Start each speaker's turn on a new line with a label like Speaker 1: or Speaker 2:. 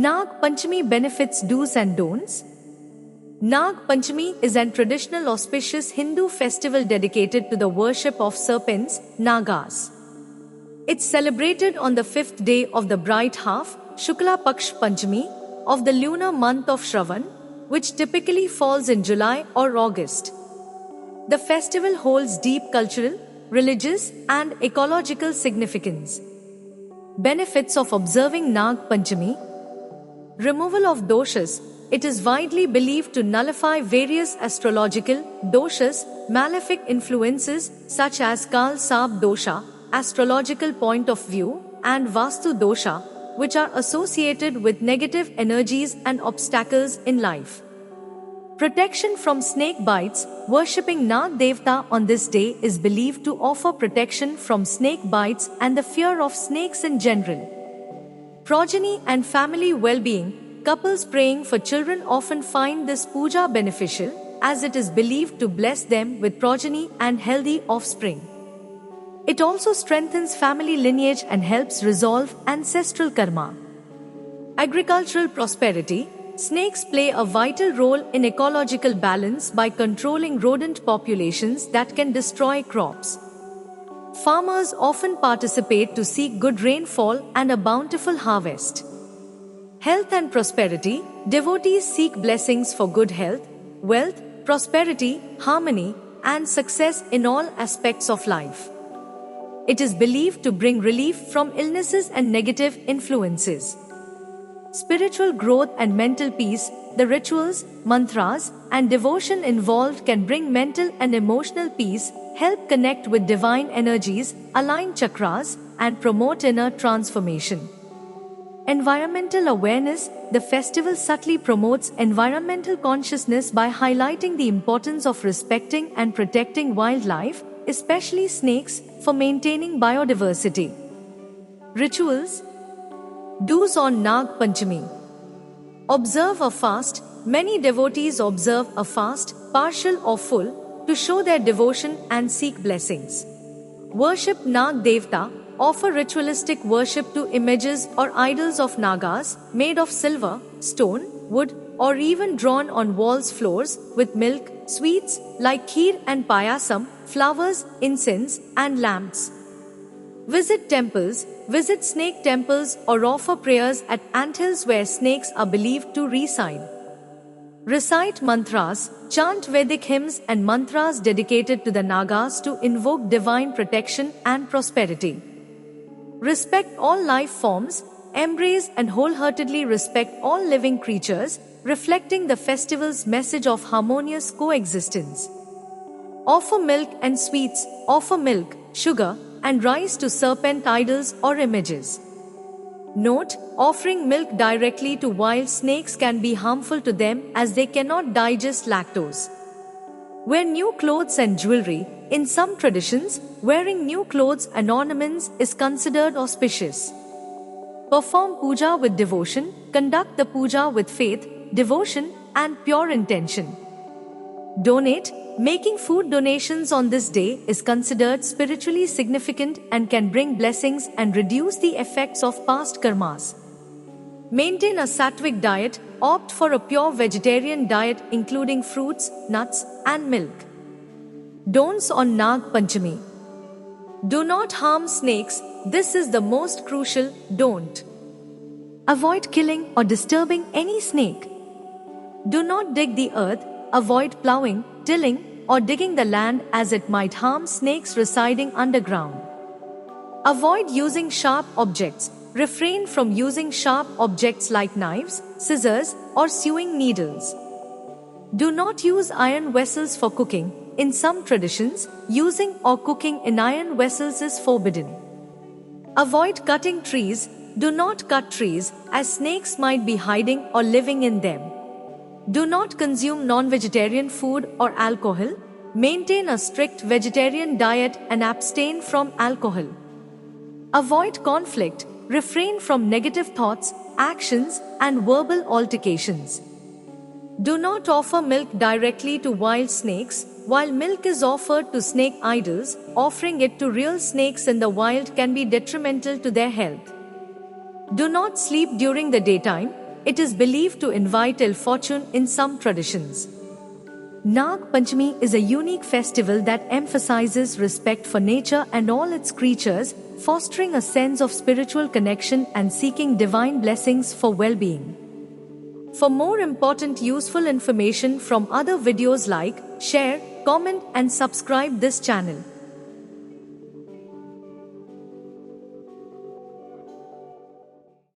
Speaker 1: Nag Panchami benefits, do's and don'ts. Nag Panchami is an traditional auspicious Hindu festival dedicated to the worship of serpents, Nagas. It's celebrated on the 5th day of the bright half, Shukla Paksh Panchami, of the lunar month of Shravan, which typically falls in July or August. The festival holds deep cultural, religious, and ecological significance. Benefits of observing Nag Panchami: removal of doshas. It is widely believed to nullify various astrological doshas, malefic influences such as Kal Sab dosha, astrological point of view, and Vastu dosha, which are associated with negative energies and obstacles in life. Protection from snake bites. Worshipping Nag Devta on this day is believed to offer protection from snake bites and the fear of snakes in general. Progeny and family well-being. Couples praying for children often find this puja beneficial, as it is believed to bless them with progeny and healthy offspring. It also strengthens family lineage and helps resolve ancestral karma. Agricultural prosperity. Snakes play a vital role in ecological balance by controlling rodent populations that can destroy crops. Farmers often participate to seek good rainfall and a bountiful harvest. Health and prosperity. Devotees seek blessings for good health, wealth, prosperity, harmony, and success in all aspects of life. It is believed to bring relief from illnesses and negative influences. Spiritual growth and mental peace. The rituals, mantras, and devotion involved can bring mental and emotional peace, help connect with divine energies, align chakras, and promote inner transformation. Environmental awareness. The festival subtly promotes environmental consciousness by highlighting the importance of respecting and protecting wildlife, especially snakes, for maintaining biodiversity. Rituals. Do's on Nag Panchami. Observe a fast. Many devotees observe a fast, partial or full, to show their devotion and seek blessings. Worship Nag Devta. Offer ritualistic worship to images or idols of Nagas, made of silver, stone, wood, or even drawn on walls, floors, with milk, sweets like kheer and payasam, flowers, incense, and lamps. Visit temples. Visit snake temples or offer prayers at anthills where snakes are believed to reside. Recite mantras. Chant Vedic hymns and mantras dedicated to the Nagas to invoke divine protection and prosperity. Respect all life forms. Embrace and wholeheartedly respect all living creatures, reflecting the festival's message of harmonious coexistence. Offer milk and sweets. Offer milk, sugar, and rice to serpent idols or images. Note: offering milk directly to wild snakes can be harmful to them as they cannot digest lactose. Wear new clothes and jewelry. In some traditions, wearing new clothes and ornaments is considered auspicious. Perform puja with devotion. Conduct the puja with faith, devotion, and pure intention. Donate. Making food donations on this day is considered spiritually significant and can bring blessings and reduce the effects of past karmas. Maintain a sattvic diet. Opt for a pure vegetarian diet including fruits, nuts, and milk. Don'ts on Nag Panchami. Do not harm snakes. This is the most crucial don't. Avoid killing or disturbing any snake. Do not dig the earth. Avoid plowing, tilling, or digging the land as it might harm snakes residing underground. Avoid using sharp objects. Refrain from using sharp objects like knives, scissors, or sewing needles. Do not use iron vessels for cooking. In some traditions, using or cooking in iron vessels is forbidden. Avoid cutting trees. Do not cut trees, as snakes might be hiding or living in them. Do not consume non-vegetarian food or alcohol. Maintain a strict vegetarian diet and abstain from alcohol. Avoid conflict. Refrain from negative thoughts, actions, and verbal altercations. Do not offer milk directly to wild snakes. While milk is offered to snake idols, offering it to real snakes in the wild can be detrimental to their health. Do not sleep during the daytime. it is believed to invite ill fortune in some traditions. Nag Panchami is a unique festival that emphasizes respect for nature and all its creatures, fostering a sense of spiritual connection and seeking divine blessings for well-being. For more important useful information from other videos, like, share, comment and subscribe this channel.